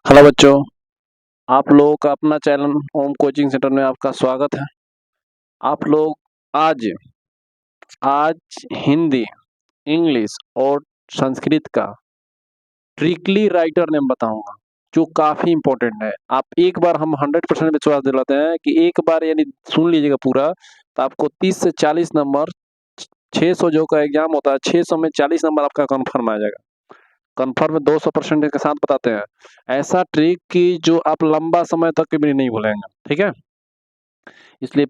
Hello बच्चों, आप लोगों का अपना चैनल होम कोचिंग सेंटर में आपका स्वागत है। आप लोग आज आज हिंदी, इंग्लिश और संस्कृत का ट्रिकली राइटर नेम बताऊंगा, जो काफ़ी इंपॉर्टेंट है। आप एक बार हम 100% विश्वास दिलाते हैं कि एक बार यानी सुन लीजिएगा पूरा, तो आपको 30 से 40 नंबर, 600 जो का एग्जाम होता है, 600 में 40 नंबर आपका कन्फर्म आ जाएगा। कन्फर्म 200% के साथ बताते हैं। ऐसा ट्रिक कि जो आप लंबा समय तक भी नहीं भूलेंगे, ठीक है। इसलिए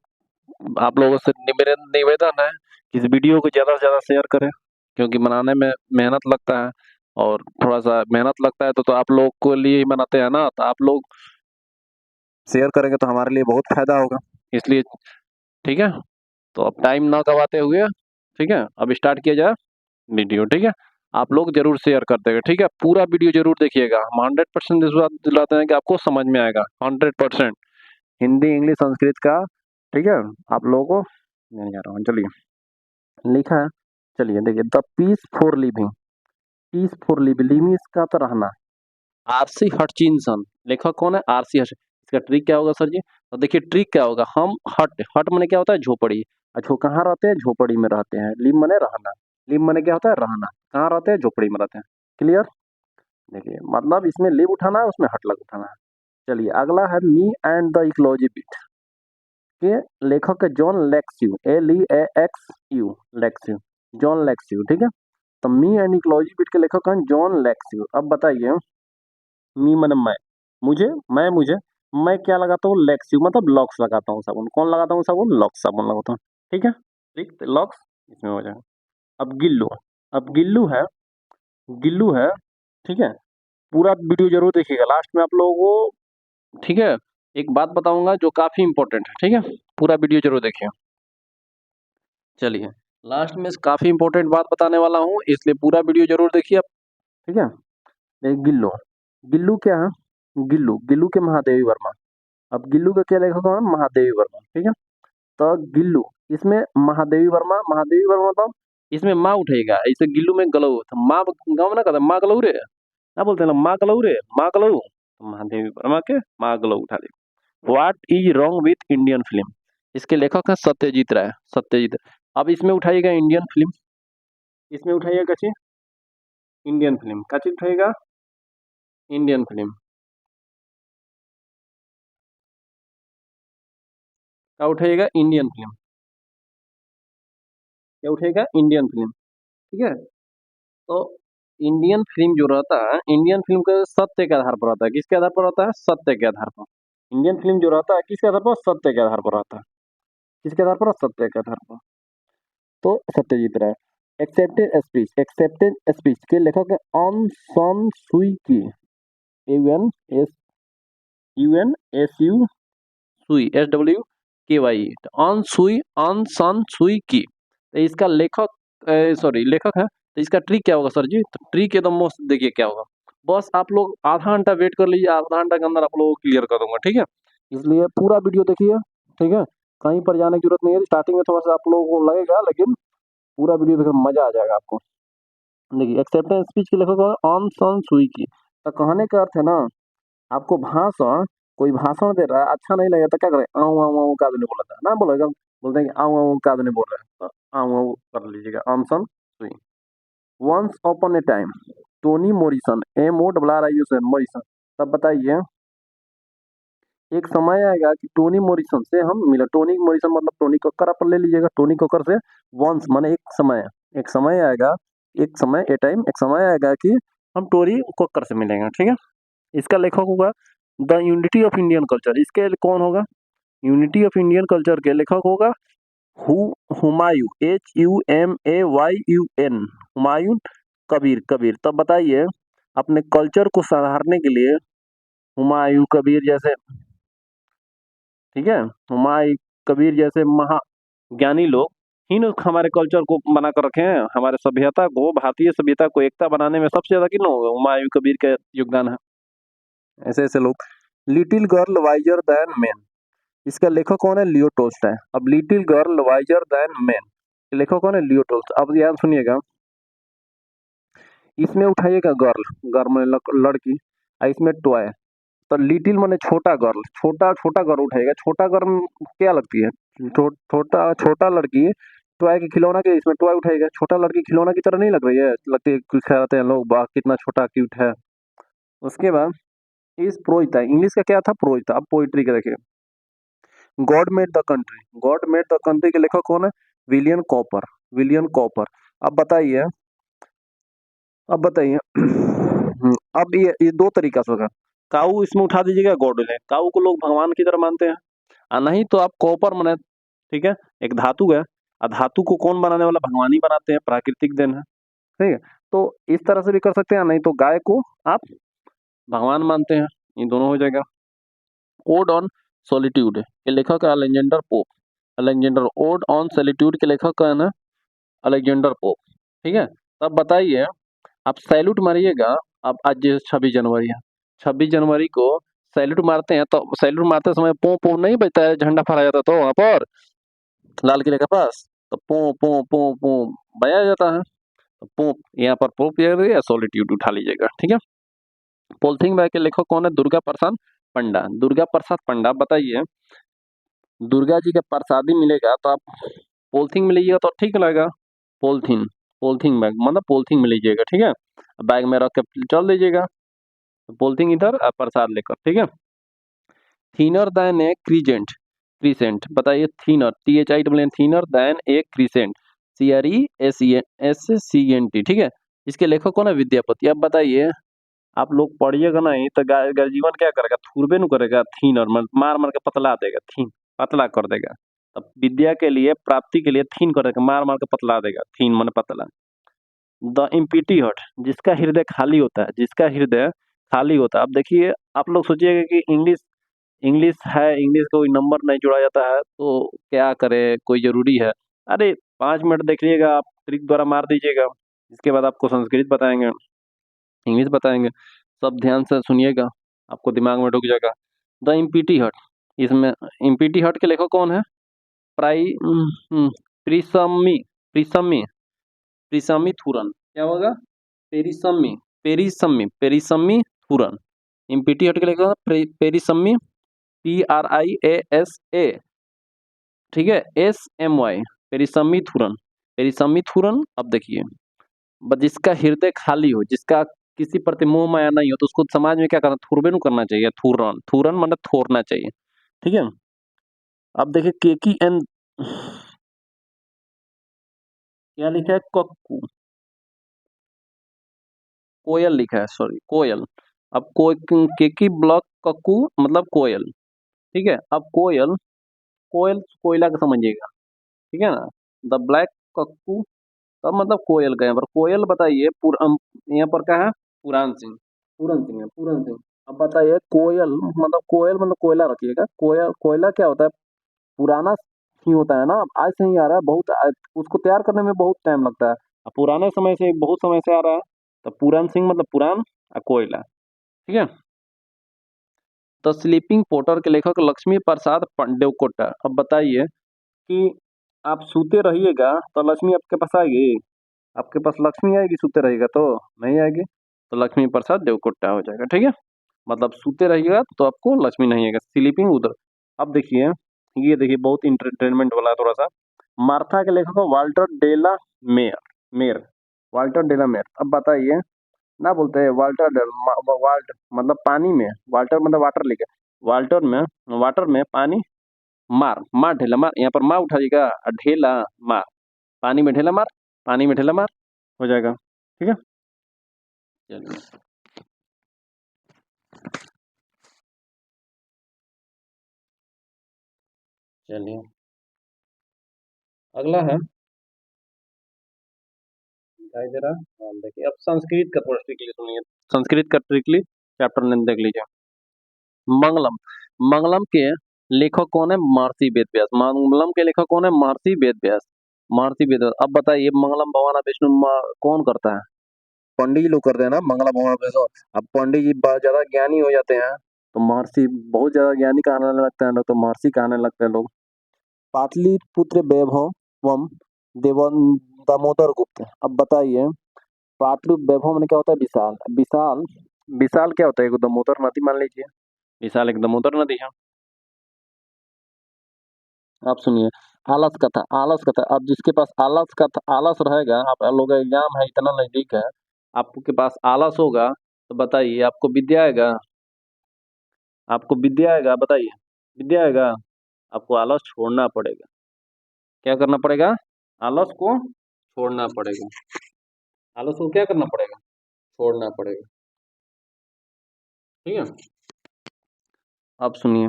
आप लोगों से निवेदन है कि इस वीडियो को ज़्यादा से ज़्यादा शेयर करें, क्योंकि बनाने में मेहनत लगता है और थोड़ा-सा मेहनत लगता है तो आप लोग के लिए ही बनाते हैं ना, तो आप लोग शेयर करेंगे तो हमारे लिए बहुत फ़ायदा होगा। इसलिए ठीक है, तो अब टाइम ना गँवाते हुए, ठीक है, अब स्टार्ट किया जाए वीडियो, ठीक है। आप लोग ज़रूर शेयर कर देंगे, ठीक है। पूरा वीडियो ज़रूर देखिएगा। हम 100% विश्वास दिलाते हैं कि आपको समझ में आएगा, 100%। हिंदी, इंग्लिश, संस्कृत का, ठीक है। आप लोगों को नहीं जा रहा हूँ, चलिए लिखा है। चलिए देखिए, the peace for living, peace for living, living इसका तो रहना। आरसी हटचिंसन, लेखक कौन है? आरसी हट। इसका ट्रिक क्या होगा सर जी? तो देखिए ट्रिक क्या होगा, हम हट, हट माने क्या होता है? झोपड़ी। अच्छा, कहाँ रहते हैं? झोपड़ी में रहते हैं। लिव माने रहना, लिव माने क्या होता है? रहना। कहाँ रहते हैं? झोपड़ी में रहते हैं। क्लियर? देखिए मतलब इसमें लिव उठाना है, उसमें हट लग उठाना है। चलिए अगला है me and the ecology bit, के लेखक है जॉन लेक्स्यू, LEAXU, लेक्स्यू, जॉन लेक्स्यू, ठीक है। तो मी एंड इकोलॉजी बिट के लेखक हैं जॉन लेक्स्यू। अब बताइए, मी मन मैं, मुझे, मैं क्या लगाता हूँ? लेक्स्यू मतलब लॉक्स लगाता हूँ साबुन। कौन लगाता हूँ साबुन? लॉक्स साबुन लगाता हूँ, ठीक है। ठीक, तो लॉक्स इसमें हो जाएगा। अब गिल्लू, अब गिल्लू है, गिल्लू है, ठीक है। पूरा वीडियो जरूर देखिएगा, लास्ट में आप लोगों को, ठीक है, एक बात बताऊंगा जो काफी इंपॉर्टेंट है, ठीक है। पूरा वीडियो जरूर देखिए। चलिए लास्ट में काफी इंपॉर्टेंट बात बताने वाला हूँ, इसलिए पूरा वीडियो जरूर देखिए आप, ठीक है। गिल्लू, गिल्लू क्या है? गिल्लू, गिल्लू के महादेवी वर्मा। अब गिल्लू का क्या लेखक है? महादेवी वर्मा, ठीक है। तो गिल्लू, इसमें महादेवी वर्मा, महादेवी वर्मा मतलब इसमें माँ उठेगा, ऐसे गिल्लू में गलऊ, तो माँ गाँव में ना कहते माँ गलऊ रे, क्या बोलते हैं ना, माँ गलऊ रे, माँ गलऊ, तो महादेवी वर्मा के माँ गलऊ उठा दी। What is wrong with Indian film, इसके लेखक है सत्यजीत राय, सत्यजीत। अब इसमें उठाइएगा इंडियन फिल्म, इसमें उठाइएगा क्या चीज? Indian film. क्या चीज उठाइएगा? Indian film. क्या उठाइएगा? Indian film. क्या उठेगा? इंडियन फिल्म, ठीक है। तो इंडियन फिल्म जो रहता है, इंडियन फिल्म का सत्य के आधार पर रहता है। किसके आधार पर रहता है? सत्य के आधार पर। इंडियन फिल्म जो रहता है किसके आधार पर? सत्य के आधार पर रहता है। किसके आधार पर? सत्य के आधार पर। तो सत्यजीत राय। एक्सेप्टेड स्पीच, एक्सेप्टेड स्पीच के लेखक है ऑन सन सुई की, UN SUI, SWKY, ऑन सुई, ऑन सन सुई की। तो इसका लेखक, सॉरी लेखक है, तो इसका ट्रिक क्या होगा सर जी? तो ट्रिक एकदम मस्त, देखिए क्या होगा। बस आप लोग आधा घंटा वेट कर लीजिए, आधा घंटा के अंदर आप लोगों को क्लियर कर दूंगा, ठीक है। इसलिए पूरा वीडियो देखिए, ठीक है। कहीं पर जाने की जरूरत नहीं है। स्टार्टिंग में थोड़ा सा आप लोगों को लगेगा, लेकिन पूरा वीडियो देखकर मजा आ जाएगा आपको। देखिए एक्सेप्टेंस स्पीच के लेखक ऑन सन सुई की। तो कहने का अर्थ है ना, आपको भाषण, कोई भाषण दे रहा है, अच्छा नहीं लगेगा तो क्या करें? आऊ आऊ आऊ का आदमी बोला था ना, बोलेगा, बोलते हैं कि आऊ आऊ का आदमी बोल रहे हैं, तो आऊ आऊ कर लीजिएगा, Aung San Suu. Once upon a time, Toni Morrison, MORRISON, Morrison. तब बताइए, एक समय आएगा कि टोनी मोरिसन से हम मिले। टोनी मोरिसन मतलब टोनी कक्कर, आप ले लीजिएगा, टोनी कक्कर से वंस माने एक समय, एक समय आएगा, एक समय, ए टाइम, एक समय आएगा कि हम टोनी कक्कर से मिलेंगे, ठीक है। इसका लेखक होगा the unity of Indian culture. इसके कौन होगा? यूनिटी ऑफ इंडियन कल्चर के लेखक होगा हुमायूं, HUMAYUN, हुमायूं कबीर, कबीर। तब बताइए, अपने कल्चर को सुधारने के लिए हुमायूं कबीर जैसे, ठीक है, हुमायूं कबीर जैसे महाज्ञानी लोग ही ने हमारे कल्चर को बना कर रखे हैं। हमारे सभ्यता को, भारतीय सभ्यता को एकता बनाने में सबसे ज्यादा किन लोगों का? हुमायूं कबीर का योगदान है। ऐसे ऐसे लोग। Little girl wiser than man, इसका लेखक कौन है? Leo Tolstoy. अब little girl wiser than man, लेखक कौन है? Leo Tolstoy. अब ध्यान सुनिएगा, इसमें उठाइएगा गर्ल, गर्ल में लड़की, और इसमें टॉय, तो लिटिल माने छोटा गर्ल, छोटा छोटा गर्ल उठाएगा। छोटा गर्ल क्या लगती है? छोटा छोटा लड़की टॉय के खिलौना के इसमें टॉय उठाएगा। छोटा लड़की खिलौना की तरह नहीं लग रही है? लगती है खेलते हैं लोग, वाह कितना छोटा क्यूट है। उसके बाद इस प्रोज था, इंग्लिश का क्या था? प्रोज था। अब पोइट्री का देखिए, God made the country. God made the country के लेखक कौन है? William copper. William copper. अब बताइए, अब बताइए अब ये दो तरीका से होगा। काऊ इसमें उठा दीजिएगा, गॉड है। काऊ को लोग भगवान की तरह मानते हैं, और नहीं तो आप कॉपर मने, ठीक है, एक धातु है। और धातु को कौन बनाने वाला? भगवान ही बनाते हैं, प्राकृतिक देन है। ठीक है, तो इस तरह से भी कर सकते हैं, नहीं तो गाय को आप भगवान मानते हैं, ये दोनों हो जाएगा। ओड ऑन सॉलिट्यूड के लेखक है Alexander pope. Alexander, odd on solitude के लेखक है ना अलेक्जेंडर पोप। ठीक है, तब बताइए, आप सैल्यूट मारिएगा। अब आज 26 जनवरी है, 26 जनवरी को सैल्यूट मारते हैं, तो सैल्यूट मारते समय पो पो नहीं बजता है, झंडा फहराया जाता तो वहां पर लाल किले के पास, तो पो पो पो पो बजाया जाता है। तो पो यहाँ पर पोप या सॉलिट्यूड उठा लीजिएगा। ठीक है, पॉलिथीन बैग के लेखक कौन है? दुर्गा प्रसाद पंडा। दुर्गा प्रसाद पंडा। बताइए, दुर्गा जी का प्रसादी मिलेगा तो आप पॉलिथीन में लीजिएगा तो ठीक लगेगा। पॉलिथीन, पॉलिथीन बैग मतलब पॉलिथीन में लीजिएगा। ठीक है, बैग में रख के चल दीजिएगा, पॉलिथीन इधर और प्रसाद लेकर। ठीक है, थीनर देन ए क्रीजेंट। क्रीसेंट बताइए, थीनर, THINNER, थीनर देन ए क्रीसेंट, CRESCENT। ठीक है, इसके लेखक कौन है? विद्यापति। अब बताइए, आप लोग पढ़िएगा नहीं तो गर्जीवन क्या करेगा? थूरबे नु करेगा, थीनर मार मार के पतला देगा, थीन पतला कर देगा। तब विद्या के लिए, प्राप्ति के लिए थीन करेगा, मार मार के पतला देगा, थीन मन पतला। द इम्पीटी हर्ट, जिसका हृदय खाली होता है, जिसका हृदय खाली होता है। अब देखिए, आप लोग सोचिएगा कि इंग्लिश, इंग्लिश है, इंग्लिश का कोई नंबर नहीं जोड़ा जाता है तो क्या करे, कोई जरूरी है? अरे 5 मिनट देख लीजिएगा, आप ट्रिक द्वारा मार दीजिएगा। इसके बाद आपको संस्कृत बताएंगे, इंग्लिश बताएंगे, सब ध्यान से सुनिएगा, आपको दिमाग में ढुक जाएगा। द इम्पीटी हट, इसमें इम्पीटी हट के लेखक कौन है? प्राई प्रिसमी, प्रिसमी, प्रिसमी थुरन। क्या होगा? पेरिसमी, पेरिसमी, पेरिसमी थुरन। इम्पीटी हट के लेखक कौन है? पेरिसमी, PRIASA। ठीक है, SMY, पेरिसमी थुरन, पेरिसमी थुरन। अब देखिए, जिसका हृदय खाली हो, जिसका किसी प्रति मोह माया नहीं हो, तो उसको समाज में क्या करना? थुरबे नु करना चाहिए, थुरन, थुरन मतलब थोड़ना चाहिए। ठीक है, अब देखिए, केकी एन क्या लिखा है? कक्कू, कोयल लिखा है, सॉरी कोयल। अब केकी ब्लॉक कक्कू मतलब कोयल। ठीक है, अब कोयल, कोयल कोयला का समझिएगा। ठीक है ना, द ब्लैक कक्कू, तब मतलब कोयल का। यहाँ पर कोयल बताइए, यहाँ पर क्या है? पुरान सिंह, पूरन सिंह है, पूरन सिंह। अब बताइए, कोयल मतलब कोयला रखिएगा। कोयला क्या होता है? पुराना ही होता है ना, आज से ही आ रहा है, उसको तैयार करने में बहुत टाइम लगता है। अब पुराने समय से, बहुत समय से आ रहा है, तो पुरान सिंह मतलब पुरान, और कोयला। ठीक है, द स्लीपिंग पोटर के लेखक लक्ष्मी प्रसाद देवकोटा। अब बताइए कि आप सूते रहिएगा तो लक्ष्मी आपके पास आएगी? आपके पास लक्ष्मी आएगी सूते रहेगा तो? नहीं आएगी, तो लक्ष्मी प्रसाद देवकोटा हो जाएगा। ठीक है, मतलब सूते रहिएगा तो आपको लक्ष्मी नहीं आएगा, स्लीपिंग उधर। अब देखिए, ये देखिए बहुत इंटरटेनमेंट वाला है थोड़ा सा। मार्था के लेखक है वाल्टर डेला मेयर, मेयर, वाल्टर डेला मेयर। अब बताइए, ना बोलते हैं वाल्ट मतलब पानी में, वाल्टर मतलब वाटर लिखे, वाल्टर में, वाटर में पानी, मार मार ढेला मार, यहाँ पर मार उठाइएगा, और ढेला मार, पानी में ढेला मार, पानी में ढेला मार हो जाएगा। ठीक है, चलिए, चलिए अगला है, दिखाई दे रहा है? हाँ देखिए, अब संस्कृत का थोड़ा ट्रिकली सुनिए, संस्कृत का ट्रिकली चैप्टर ने देख लीजिए। मंगलम, मंगलम के लेखक कौन है? महर्षि वेद व्यास। मंगलम के लेखक कौन है? महर्षि वेद व्यास, महर्षि वेद व्यास। अब बताइए, मंगलम भगवान विष्णु कौन करता है? पंडित जी लोग करते हैं ना मंगलम भगवान विष्णु। अब पंडित जी बहुत ज्यादा ज्ञानी हो जाते हैं, तो महर्षि बहुत ज्यादा ज्ञानी कहने लगते हैं लोग, तो महर्षि कहने लगते हैं लोग। पाटलिपुत्र वैभवम देव दामोदर गुप्त। अब बताइए, पाटलिपुत्र वैभव में क्या होता है? विशाल, विशाल, विशाल क्या होता है? एक दामोदर नदी मान लीजिए। विशाल एक दामोदर नदी है। आप सुनिए, आलस का था, आलस का था। अब जिसके पास आलस का था, आलस रहेगा, आप लोग एग्जाम है इतना नजदीक है, आपके पास आलस होगा तो बताइए आपको विद्या आएगा? आपको विद्या आएगा? बताइए, विद्या आएगा? आपको आलस छोड़ना पड़ेगा। क्या करना पड़ेगा? आलस को छोड़ना पड़ेगा। आलस को क्या करना पड़ेगा? छोड़ना पड़ेगा। ठीक है। अब सुनिए,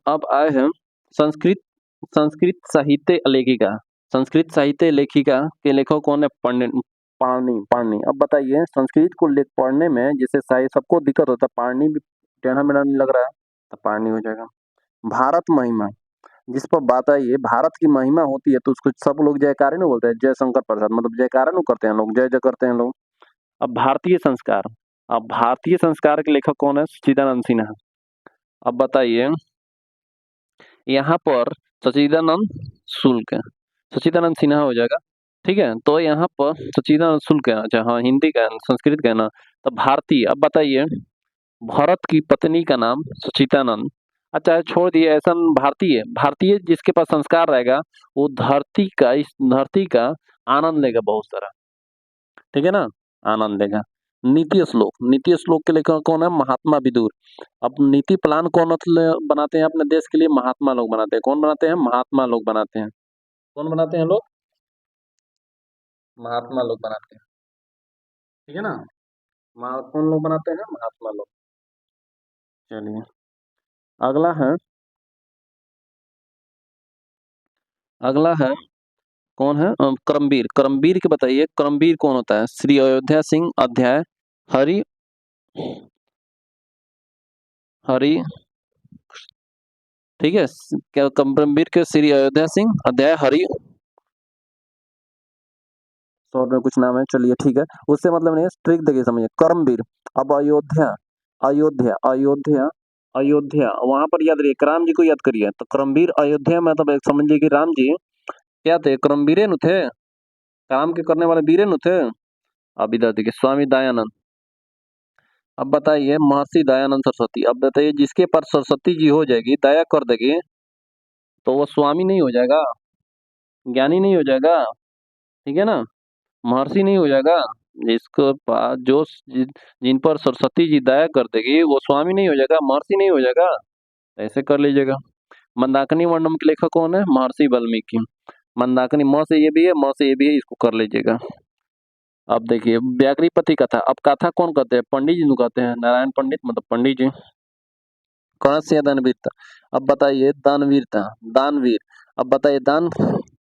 अब आए हैं संस्कृत, संस्कृत साहित्य लेखिका। संस्कृत साहित्य लेखिका के लेखक कौन है? पंडित पाणिनि। पाणिनि। अब बताइए, संस्कृत को लेख पढ़ने में जैसे साहित्य सबको दिक्कत होता है, पाणिनि भी टेढ़ा मेढ़ा नहीं लग रहा है, तो पाणिनि हो जाएगा। भारत महिमा, जिस पर बात आई है, भारत की महिमा होती है तो उसको सब लोग जयकारे नहीं बोलते हैं, जय शंकर प्रसाद, मतलब जयकारा नहीं करते हैं लोग, जय जय करते हैं लोग। अब भारतीय संस्कार, अब भारतीय संस्कार के लेखक कौन है? सच्चिदानंद सिन्हा। अब बताइए, यहाँ पर सच्चिदानंद शुल्क, सच्चिदानंद सिन्हा हो जाएगा। ठीक है, तो यहाँ पर सच्चिदानंद शुल्क है। अच्छा हाँ, हिंदी का है, संस्कृत का है ना। तो भारतीय, अब बताइए, भरत की पत्नी का नाम सुचितानंद। अच्छा छोड़ दिए, ऐसा भारतीय, भारतीय जिसके पास संस्कार रहेगा वो धरती का, इस धरती का आनंद लेगा बहुत सारा। ठीक है ना, आनंद लेगा। नीति श्लोक, नीति श्लोक के लेखक कौन है? महात्मा विदुर। अब नीति प्लान कौन बनाते हैं अपने देश के लिए? महात्मा लोग बनाते हैं। कौन बनाते हैं? महात्मा लोग बनाते हैं। कौन बनाते हैं लोग? महात्मा लोग बनाते हैं। ठीक है ना, कौन लोग बनाते हैं? महात्मा लोग। चलिए, अगला है, अगला है, कौन है? करमवीर। करमवीर के बताइए, करमवीर कौन होता है? श्री अयोध्या सिंह अध्याय हरि, हरि, ठीक है। क्या करमवीर के? श्री अयोध्या सिंह अध्याय हरि, शॉर्ट में कुछ नाम है, चलिए ठीक है, उससे मतलब नहीं है, ट्रिक देखिए समझिए, कर्मवीर। अब अयोध्या, अयोध्या, अयोध्या, अयोध्या वहां पर याद रहिए, राम जी को याद करिए, तो कर्मवीर अयोध्या में, मतलब एक समझिए कि राम जी क्या थे? कर्मवीरे नु थे, काम के करने वाले वीरे नु थे। अब इधर देखिए, स्वामी दयानंद। अब बताइए, महर्षि दयानंद सरस्वती। अब बताइए, जिसके पास सरस्वती जी हो जाएगी, दया कर देगी, तो वो स्वामी नहीं हो जाएगा? ज्ञानी नहीं हो जाएगा? ठीक है ना, महर्षि नहीं हो जाएगा? जिसको पास जो जिन पर सरस्वती जी दया कर देगी वो स्वामी नहीं हो जाएगा? महर्षि नहीं हो जाएगा? ऐसे कर लीजिएगा। मंदाकिनी वर्णम के लेखक कौन है? महर्षि वाल्मीकि। मंदाकिनी म से ये भी है, म से ये भी है, इसको कर लीजिएगा। अब देखिए, व्याघ्रीपति कथा। अब कथा कौन कहते हैं? पंडित जी को कहते हैं, नारायण पंडित, मतलब पंडित जी। कौन सी है? दानवीरता। अब बताइए, दानवीरता, दानवीर। अब बताइए, दान,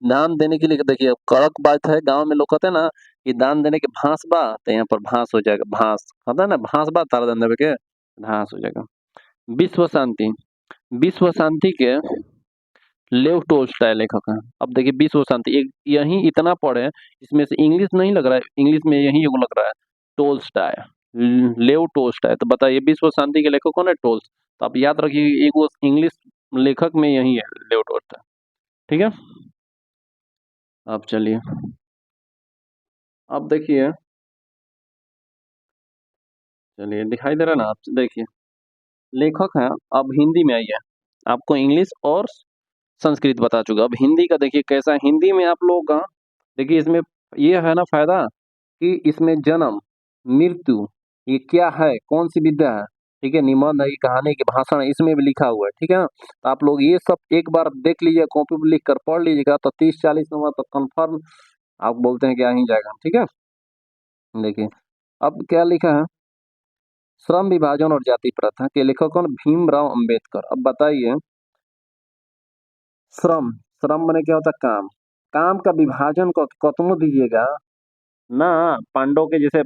दान देने के लिए देखिए, अब कड़क बात है, गांव में लोग कहते हैं ना कि दान देने के भांस बा, तो यहाँ पर भांस हो जाएगा, भांस कहता है ना, भांस बा तारा दान देवे के, भांस हो जाएगा। विश्व शांति, विश्व शांति के लेव टोल्स्टॉय लेखक हैं। अब देखिए, विश्व शांति, एक यही इतना पढ़े, इसमें से इंग्लिश नहीं लग रहा है, इंग्लिश में यही एगो लग रहा है, टोल्स्टॉय, लेव टोल्स्टॉय। तो बताइए, विश्व शांति के लेखक कौन है? टोल्स। तो आप याद रखिए, एक वो इंग्लिश लेखक में यही है, लेव टोल्स्टॉय। ठीक है। अब चलिए, अब देखिए, चलिए दिखाई दे रहा है ना, आप देखिए, लेखक है। अब हिंदी में आइए, आपको इंग्लिश और संस्कृत बता चुका, अब हिंदी का देखिए कैसा है। हिंदी में आप लोग का देखिए, इसमें ये है ना फायदा कि इसमें जन्म, मृत्यु, ये क्या है, कौन सी विद्या है, ठीक है, निबंध है, ये कहानी के भाषण है, इसमें भी लिखा हुआ है। ठीक है ना, तो आप लोग ये सब एक बार देख लीजिए, कॉपी पर लिख कर पढ़ लीजिएगा, तो 30-40 नंबर तो कंफर्म आप बोलते हैं कि आ ही जाएगा। ठीक है, देखिए, अब क्या लिखा है? श्रम विभाजन और जाति प्रथा के लेखक कौन? भीमराव अंबेडकर। अब बताइए, श्रम, श्रम मैंने क्या होता है? काम, काम का विभाजन को कतनो दीजिएगा ना, पांडव के जैसे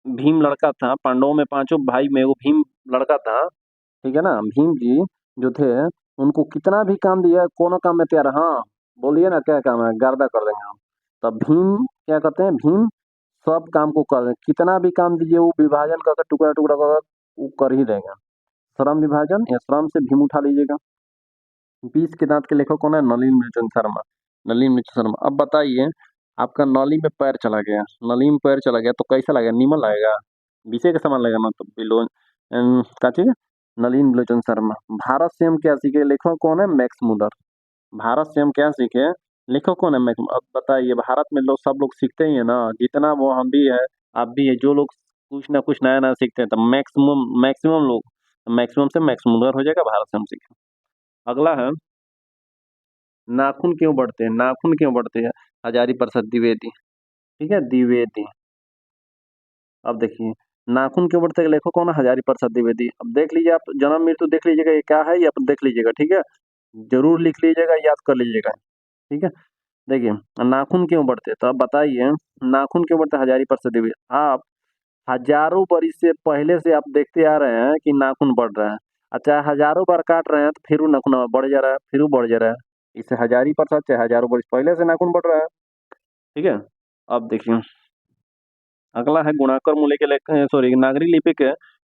भीम लड़का था, पांडवों में पांचों भाई में वो भीम लड़का था। ठीक है ना, भीम जी जो थे, उनको कितना भी काम दिया, कोनो काम में तैयार है। हाँ, बोलिए ना क्या काम है, गर्दा कर देंगे हम। तब भीम क्या करते हैं? भीम सब काम को कर, कितना भी काम दीजिए वो विभाजन करके टुकड़ा टुकड़ा कर वो कर ही देगा। श्रम विभाजन या श्रम से भीम उठा लीजिएगा। बीस के दांत के लेखक कौन है? नलिन मिर्चन शर्मा। नलिन मिर्चन शर्मा। अब बताइए, आपका नली में पैर चला गया, नली में पैर चला गया तो कैसा लगेगा? नीमन लगेगा? विषय का समान लगेगा ना, तो बिलो का चीज, नलिन लोचन शर्मा। भारत से हम क्या सीखे, लेखक कौन है, मैक्स मुलर। भारत से हम क्या सीखे, लेखक कौन है, मैक्स। अब बताइए, भारत में लोग सब लोग सीखते ही है ना, जितना वो हम भी है, आप भी है, जो लोग कुछ ना कुछ नया नया सीखते हैं, तो मैक्सिमम मैक्सिमम लोग, मैक्सिमम से मैक्स मुलर हो जाएगा, भारत से हम सीखे। अगला है, नाखून क्यों बढ़ते हैं, नाखून क्यों बढ़ते हैं, हजारी प्रसाद द्विवेदी। ठीक है, द्विवेदी। अब देखिए, नाखून क्यों बढ़ते हैं, लेखक कौन है, हजारी प्रसाद द्विवेदी। अब देख लीजिए, आप जन्म मृत्यु देख लीजिएगा, ये क्या है, ये आप देख लीजिएगा, ठीक है, जरूर लिख लीजिएगा, याद कर लीजिएगा। ठीक है, देखिए, नाखून क्यों बढ़ते हैं, तो आप बताइए, नाखून क्यों बढ़ते हैं, हजारी प्रसाद द्विवेदी। आप हजारों बरिस से पहले से आप देखते आ रहे हैं कि नाखून बढ़ रहा है। अच्छा, हजारों बार काट रहे हैं तो फिर वो नाखून बढ़ जा रहा है, फिर वो बढ़ जा रहा है। इससे हजारी प्रसाद चाहे हजारों बरिस पहले से नाखून बढ़ रहा है। ठीक है, अब देखिए, अगला है गुणाकर मूल्य के लेख, सॉरी, नागरी लिपि के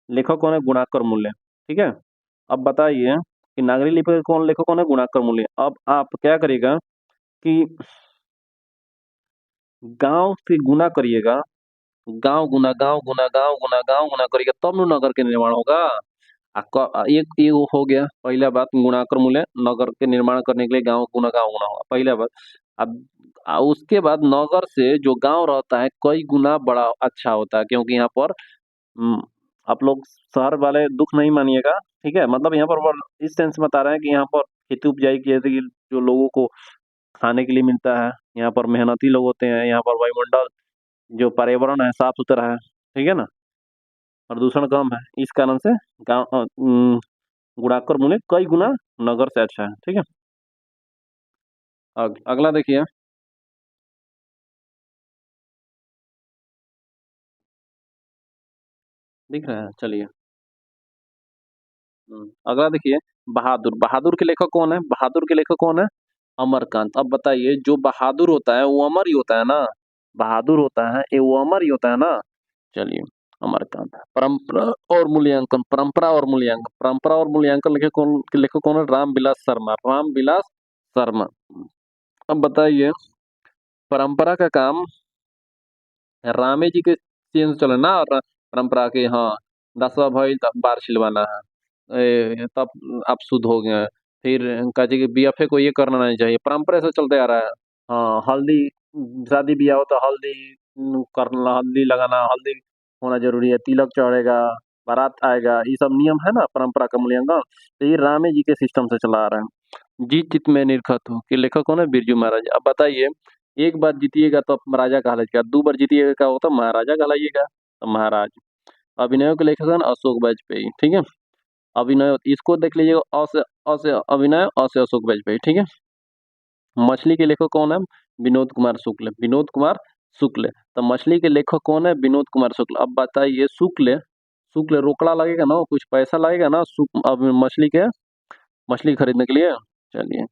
लेखक कौन है, गुणाकर मूल्य। ठीक है, अब बताइए कि नागरी लिपि के कौन लेखक कौन है, गुणाकर मूल्य। अब आप क्या करिएगा कि गांव से गुना करिएगा, गांव गुना करिएगा, तब न नगर के निर्माण होगा। एक ये हो गया पहला बात, गुणाकर मूल्य, नगर के निर्माण करने के लिए गांव गुना होगा, पहला बात। अब उसके बाद नगर से जो गांव रहता है कई गुना बड़ा अच्छा होता है, क्योंकि यहाँ पर हम्म, आप लोग शहर वाले दुख नहीं मानिएगा। ठीक है, मतलब यहाँ पर वो इस सेंस बता रहे हैं कि यहाँ पर खेती उपजाई की जाती है, जो लोगों को खाने के लिए मिलता है, यहाँ पर मेहनती लोग होते हैं, यहाँ पर वायुमंडल, जो पर्यावरण है, साफ सुथरा है। ठीक है ना, प्रदूषण कम है, इस कारण से गाँव गुणाकर मूल्य कई गुना नगर से अच्छा है। ठीक है, अगला देखिए, दिख रहा है, चलिए। अगला देखिए, बहादुर। बहादुर के लेखक कौन है, बहादुर के लेखक कौन है, अमरकांत। अब बताइए, जो बहादुर होता है वो अमर ही होता है ना, बहादुर होता है ये, वो अमर ही होता है ना। चलिए, अमरकांत। परंपरा और मूल्यांकन, परंपरा और मूल्यांकन, परंपरा और मूल्यांकन लेखक कौन है, रामविलास शर्मा, रामविलास शर्मा। अब बताइए, परंपरा का काम रामे जी के चेंज चले ना, और परंपरा के, हाँ, 10वां भाई तब बार सिलवाना है, तब आप शुद्ध हो गए हैं। फिर कहा कि बीएफए को ये करना नहीं चाहिए, परंपरा से चलते आ रहा है। हाँ, हल्दी, शादी ब्याह हो तो हल्दी करना, हल्दी लगाना, हल्दी होना जरूरी है, तिलक चढ़ेगा, बारात आएगा, ये सब नियम है ना, परंपरा का मूल्यांकन। तो ये रामे जी के सिस्टम से चला आ रहा है। जीत चित में निरखत हो, कि लेखक कौन है, बिरजू महाराज। अब बताइए, एक बार जीतिएगा तो आप राजा कहलाइएगा, दो बार जीतिएगा क्या होता, महाराजा कहलाइएगा, तो महाराज। अभिनय के लेखक हैं अशोक वाजपेयी। ठीक है, अभिनय, इसको देख लीजिएगा, अ से अभिनय, अ से अशोक वाजपेयी। ठीक है, मछली के लेखक कौन है, विनोद कुमार शुक्ल, विनोद कुमार शुक्ल। तो मछली के लेखक कौन है, विनोद कुमार शुक्ल। अब बताइए, शुक्ल, शुक्ल रोकड़ा लगेगा ना, कुछ पैसा लगेगा ना, अब मछली के, मछली खरीदने के लिए। चलिए,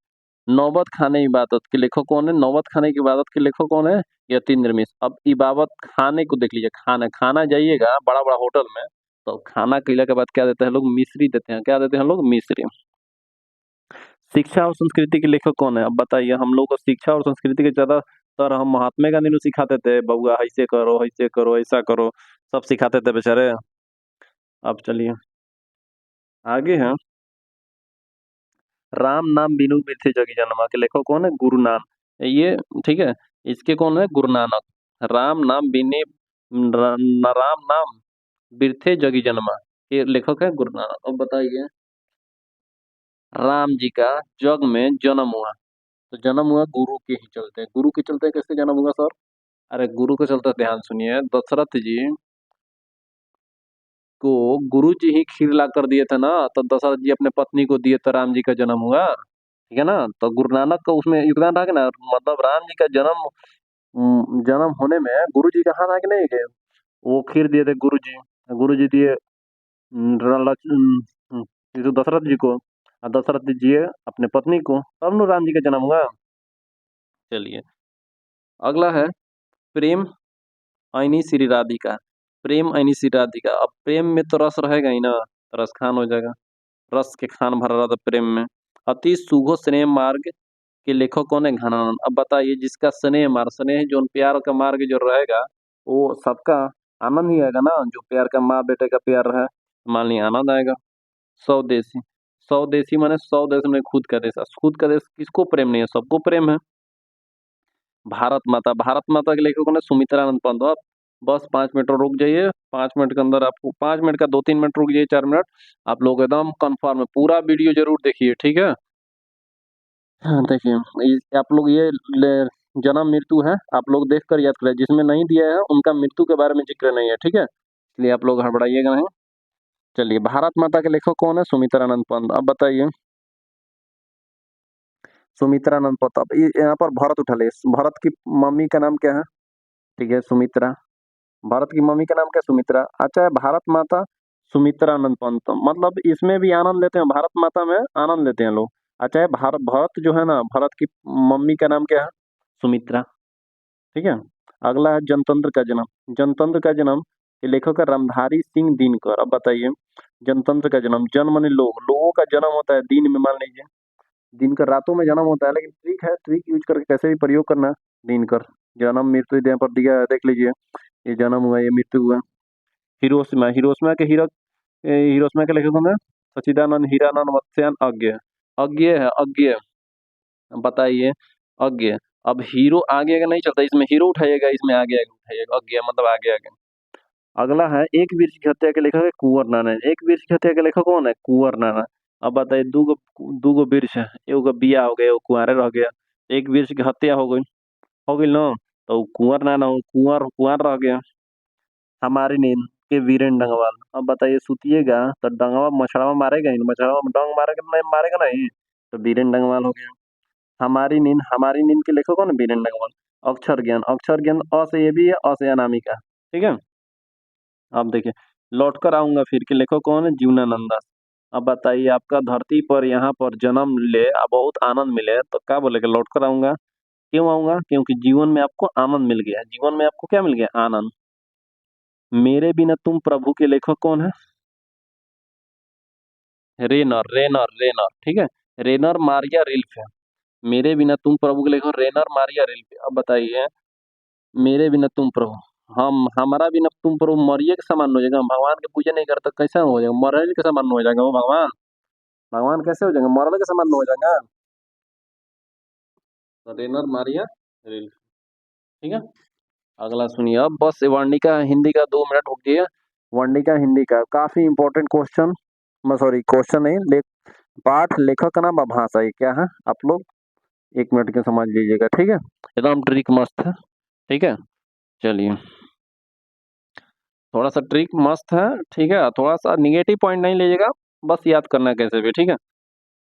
नौबत खाने इबादत के लेखक कौन है, नौबत खाने की इबादत के लेखक कौन है, यतीन्द्र मिश्र। अब इबादत खाने को देख लीजिए, खाना खाना जाइएगा बड़ा बड़ा होटल में, तो खाना खिला के बाद क्या देते हैं लोग, मिश्री देते हैं, क्या देते हैं लोग, मिश्री। शिक्षा और संस्कृति के लेखक कौन है, अब बताइए, हम लोग को शिक्षा और संस्कृति के ज्यादातर हम महात्मा गांधी को सिखाते थे, बउआ ऐसे करो ऐसा करो, सब सिखाते थे बेचारे। अब चलिए, आगे है, राम नाम बिनु बिरथे जगी जन्मा के लेखक कौन है, गुरु नानक। ये, ठीक है, इसके कौन है, गुरु नानक। राम नाम बिने राम नाम बिरथे जगी जन्मा, ये लेखक है गुरु नानक। अब बताइए, राम जी का जग में जन्म हुआ, तो जन्म हुआ गुरु के ही चलते, गुरु के चलते कैसे जन्म हुआ सर, अरे गुरु के चलते, ध्यान सुनिए, दशरथ जी को गुरु जी ही खीर ला कर दिए थे ना, तो दशरथ जी अपने पत्नी को दिए, तो राम जी का जन्म हुआ। ठीक है ना, तो गुरु नानक का उसमें योगदान रहा कि ना, मतलब राम जी का जन्म, जन्म होने में गुरु जी का हाथ है कि नहीं है, वो खीर दिए थे गुरु जी, गुरु जी दिए ये तो दशरथ जी को, और दशरथ जी दिए अपने पत्नी को, तब नु राम जी का जन्म हुआ। चलिए, अगला है, प्रेम ऐनी श्री राधिका। प्रेम ऐनी श्री राधिका। अब प्रेम में तो रस रहेगा ही ना, तो रस खान हो जाएगा, रस के खान भरा रहा था प्रेम में। अति सुगो स्नेह मार्ग के लेखक कौन है, घनानंद। अब बताइए, जिसका स्नेह मार्ग, स्नेह जो प्यार का मार्ग जो रहेगा, वो सबका आनंद ही आएगा ना, जो प्यार का, माँ बेटे का प्यार है, मान ली आनंद आएगा। स्वदेशी, स्वदेशी माने सौ देश में खुद का देश। खुद का देश किसको प्रेम नहीं है, सबको प्रेम है। भारत माता, भारत माता के लेखक कौन है, सुमित्रानंद पंत। आप बस 5 मिनट और रुक जाइए, 5 मिनट के अंदर आपको, 5 मिनट का 2-3 मिनट रुक जाइए, 4 मिनट, आप लोग एकदम कंफर्म है। पूरा वीडियो जरूर देखिए, ठीक है। हाँ, देखिए आप लोग ये जन्म मृत्यु है, आप लोग देख कर याद करें। जिसमें नहीं दिया है उनका मृत्यु के बारे में जिक्र नहीं है, ठीक है, इसलिए आप लोग हड़बड़ाइएगा नहीं। चलिए, भारत माता के लेखक कौन है, सुमित्रानंद पंत। अब बताइए, सुमित्रानंद पंत। अब यहाँ पर भरत उठा ले, भरत की मम्मी का नाम क्या है, ठीक है, सुमित्रा। भारत की मम्मी का नाम क्या है, सुमित्रा। अच्छा है, भारत माता सुमित्रानंद पंत, मतलब इसमें भी आनंद लेते हैं, भारत माता में आनंद लेते हैं लोग। अच्छा है, भारत, भरत जो है ना, भरत की मम्मी का नाम क्या है, सुमित्रा, ठीक है। अगला है जनतंत्र का जन्म। जनतंत्र का जन्म के लेखक है रामधारी सिंह दिनकर। अब बताइए, जनतंत्र का जन्म, जन माने लोग, लोगों का जन्म होता है दिन में, मान लीजिए दिनकर रातों में जन्म होता है, लेकिन ट्रिक है, ट्रिक यूज करके कैसे भी प्रयोग करना है। दिनकर, जन्म मृत्यु यहाँ पर दिया है, देख लीजिए, ये जन्म हुआ, ये मृत्यु हुआ। हिरोशिमा, हिरोशिमा के हिरोशिमा के लेखक कौन है, सच्चिदानंद हीरानंद वत्स्यायन अज्ञ। अज्ञ है, अज्ञ, बताइए, अज्ञ। अब हीरो आगे का नहीं चलता, इसमें हीरो उठाइएगा, इसमें आगे आगे उठाइएगा, अज्ञ मतलब आगे आगे। अगला है एक वीर की हत्या के लेखक है कुंवर नारायण। एक वीर की हत्या के लेखक कौन है, कुंवर नारायण। अब बताइए, दूगो वीर है, एगो का बिया हो गया, एगो कुंवारे रह गया, एक वीर की हत्या हो गई ना, तो कुंवर नारायण, कुंवर कुंवर रह गया। हमारी नींद के वीरेन डंगवाल। अब बताइए, सुतिएगा तो डंगवा मछड़वा मारेगा ही, मछड़वा में डंग मारेगा नहीं, मारेगा नहीं, तो वीरेन डंगवाल हो गया। हमारी नींद के लेखक कौन है, वीरेन डंगवाल। अक्षर ज्ञान, अक्षर ज्ञान अ से ये भी है, अ से अनामिका, ठीक है। अब देखिए, लौट कर आऊंगा फिर के लेखक कौन है, जीवनानंदा। अब बताइए, आपका धरती पर यहाँ पर जन्म ले बहुत आनंद मिले, तो क्या बोलेगा, लौट कर आऊंगा। क्यों आऊंगा, क्योंकि जीवन में आपको आनंद मिल गया, जीवन में आपको क्या मिल गया, आनंद। मेरे बिना तुम प्रभु के लेखक कौन है, रेनर, रेनर, रेनर, ठीक है, रेनर मारिया रिल्फ है। मेरे बिना तुम प्रभु के लेखक रेनर मारिया रिल्फ है। अब बताइए, मेरे बिना तुम प्रभु, हम हमारा बिना तुम प्रभु मरिए के समान हो जाएगा। हम भगवान की पूजा नहीं करते, कैसे हो जाएगा, मरने के समान हो जाएगा वो भगवान। भगवान कैसे हो जाएंगे, मरने के समान हो जाएगा। तो रेनर मारिया रिल्फ, ठीक है। अगला सुनिए, अब बस वर्णिका हिंदी का 2 मिनट रुकिए। वर्णिका हिंदी का काफी इंपॉर्टेंट क्वेश्चन, मैं सॉरी क्वेश्चन नहीं, पाठ, लेखक का नाम और भाषा, ये क्या है, आप लोग 1 मिनट के समझ लीजिएगा, ठीक है। एकदम ट्रिक मस्त है, ठीक है। चलिए, थोड़ा सा ट्रिक मस्त है, ठीक है, थोड़ा सा निगेटिव पॉइंट नहीं लीजिएगा, बस याद करना है कैसे भी, ठीक है।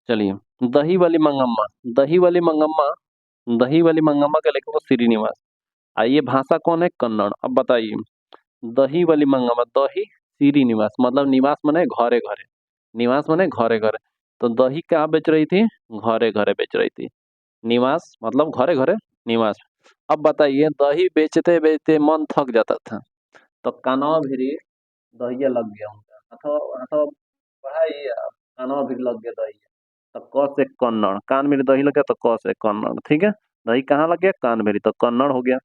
चलिए, दही वाली मंगम्मा, दही वाली मंगम्मा, दही वाली मंगम्मा के लेखक श्रीनिवास। आइए, भाषा कौन है, कन्नड़। अब बताइए, दही वाली मंगम्मा, दही श्रीनिवास मतलब निवास माने घरे घरे, निवास माने घरे घरे, तो दही कहाँ बेच रही थी, घरे घरे बेच रही थी। निवास मतलब घरे घरे, निवास। अब बताइए, दही बेचते बेचते मन थक जाता था, तो कानवा भिरी दहिया लग गया उनका, अथवा अथवा भाई कानवा भिरी लग गया दहिया, तो क से कन्नड़, कान मेरी दही लग गया तो क से कन्नड़, ठीक है। दही कहाँ लग गया, कान मेरी, तो कन्नड़ हो गया।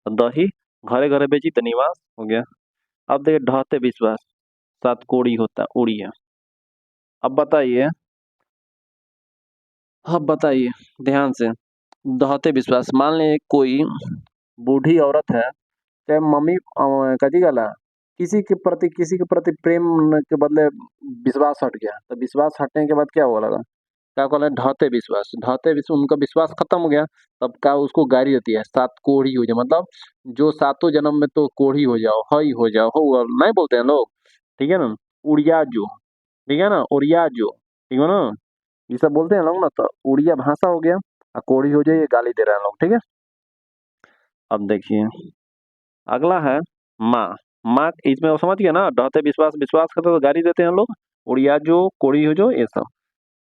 तो दही घरे घरे बेची तो निवास हो गया। अब देखिए, ढहते विश्वास, सात कोड़ी होता उड़िया। अब बताइए, अब बताइए ध्यान से, दहते विश्वास, मान लें कोई बूढ़ी औरत है, चाहे मम्मी कथी गला, किसी के प्रति प्रेम के बदले विश्वास हट गया, तो विश्वास हटने के बाद क्या हुआ लगा, क्या कहला है, ढहते विश्वास, ढहते विश्वास, उनका विश्वास खत्म हो गया। तब क्या उसको गाड़ी देती है, सात कोढ़ी हो जाए, मतलब जो सातों जन्म में तो कोढ़ी हो जाओ, हई हो जाओ, हो नहीं बोलते हैं लोग, ठीक है ना, उड़िया जो, ठीक है ना, उड़िया जो, ठीक है ना, ये सब बोलते हैं लोग ना, तो उड़िया भाषा हो गया, और कोढ़ी हो जाए, ये गाली दे रहे हैं लोग, ठीक है। अब देखिए, अगला है माँ। माँ, इसमें वो समझ गया ना, ढहते विश्वास, विश्वास करते तो गाली देते हैं लोग, उड़िया जो, कोढ़ी हो जाओ, ये सब,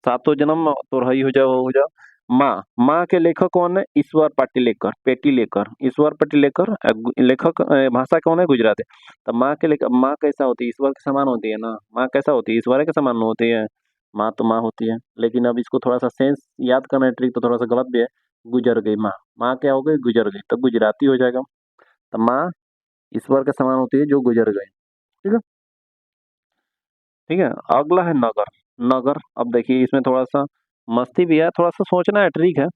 सातों जन्म तो रही हो जाओ। माँ, माँ के लेखक कौन है, ईश्वर पाटिलेकर, पेटिलेकर, ईश्वर पाटिलेकर। लेखक भाषा कौन है, गुजराती। तो माँ के लेखक, माँ कैसा होती है, ईश्वर के समान होती है ना, माँ कैसा होती है, ईश्वर के समान होती है। माँ तो माँ होती है, लेकिन अब इसको थोड़ा सा सेंस याद करना है, ट्रिक तो थोड़ा सा गलत भी है। गुजर गई माँ, माँ क्या हो गई, गुजर गई, तो गुजराती हो जाएगा। तो माँ ईश्वर के समान होती है जो गुजर गई, ठीक है। ठीक है। अगला है नगर। नगर, अब देखिए इसमें थोड़ा सा मस्ती भी है, थोड़ा सा सोचना है, ट्रिक है।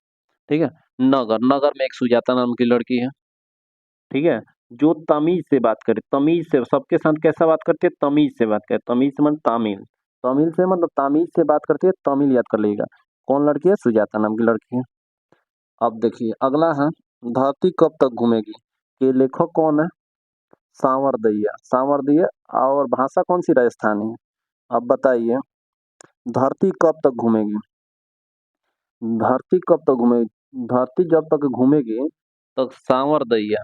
ठीक है। नगर, नगर में एक सुजाता नाम की लड़की है। ठीक है। जो तमीज से बात करे, तमीज से सबके साथ कैसा बात करती है, तमीज से बात करे। तमीज से मतलब तामिल, तमिल से मतलब तमीज से बात करती है, तमिल याद कर लीजिएगा। कौन लड़की है, सुजाता नाम की लड़की है। अब देखिए अगला है धरती कब तक घूमेगी। ये लेखक कौन है, सांवरदैया, सांवरदैया। और भाषा कौन सी, राजस्थानी है। अब बताइए, धरती कब तक घूमेगी, धरती कब तक घूमेगी, धरती जब तक घूमेगी तब सांवरदैया।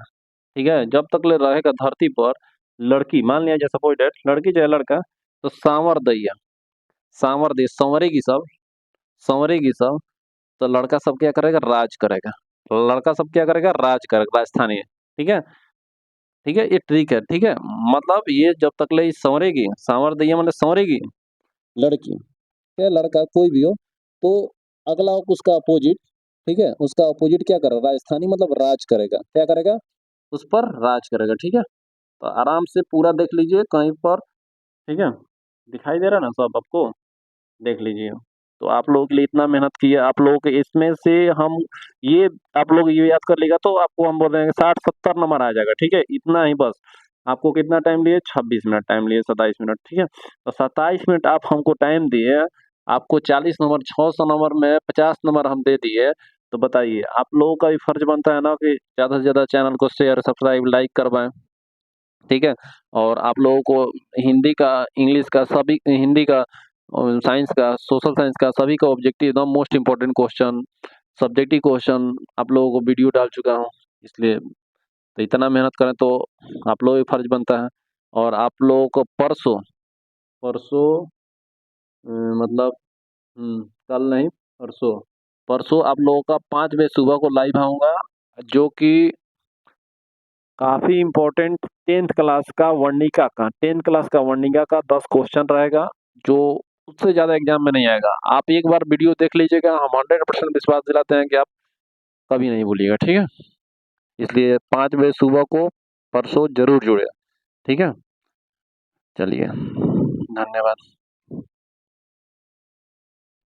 ठीक है। जब तक ले रहेगा धरती पर लड़की, मान लिया जैसे सपोज डेट लड़की चाहे लड़का, तो सांवरदैया, सांवरदैया संवरेगी सब, संवरेगी सब। तो लड़का सब क्या करेगा, राज करेगा। लड़का सब क्या करेगा, राज करेगा, राजस्थानी है। ठीक है। ठीक है, ये ट्रिक है। ठीक है। मतलब ये जब तक ले संवरेगी, सांवरदैया मतलब संवरेगी लड़की या लड़का कोई भी हो, तो अगला उसका अपोजिट, ठीक है, उसका अपोजिट क्या करेगा, राजस्थानी मतलब राज करेगा, क्या करेगा, उस पर राज करेगा। ठीक है। तो आराम से पूरा देख लीजिए कहीं पर। ठीक है। दिखाई दे रहा ना सब आपको, देख लीजिए। तो आप लोगों के लिए इतना मेहनत किया, आप लोगों के इसमें से हम ये, आप लोग ये याद कर लेगा तो आपको हम बोल रहे हैं 60-70 नंबर आ जाएगा। ठीक है, इतना ही बस। आपको कितना टाइम लिए, 26 मिनट टाइम लिए, 27 मिनट। ठीक है। तो 27 मिनट आप हमको टाइम दिए, आपको 40 नंबर, 600 नंबर में 50 नंबर हम दे दिए। तो बताइए, आप लोगों का भी फर्ज बनता है ना कि ज़्यादा से ज़्यादा चैनल को शेयर, सब्सक्राइब, लाइक करवाएं। ठीक है। और आप लोगों को हिंदी का, इंग्लिश का, सभी हिंदी का, साइंस का, सोशल साइंस का, सभी का ऑब्जेक्टिव एकदम most important question, subjective question आप लोगों को वीडियो डाल चुका हूँ। इसलिए तो इतना मेहनत करें तो आप लोगों का फर्ज बनता है। और आप लोगों को परसों, परसों मतलब कल नहीं, परसों, परसों आप लोगों का 5 बजे सुबह को लाइव आऊँगा, जो कि काफी इम्पोर्टेंट 10th क्लास का वर्णिका का, 10th क्लास का वर्णिका का 10 क्वेश्चन रहेगा, जो उससे ज्यादा एग्जाम में नहीं आएगा। आप एक बार वीडियो देख लीजिएगा, हम 100% विश्वास दिलाते हैं कि आप कभी नहीं भूलिएगा। ठीक है। इसलिए 5 बजे सुबह को परसों जरूर जुड़े। ठीक है। चलिए, धन्यवाद।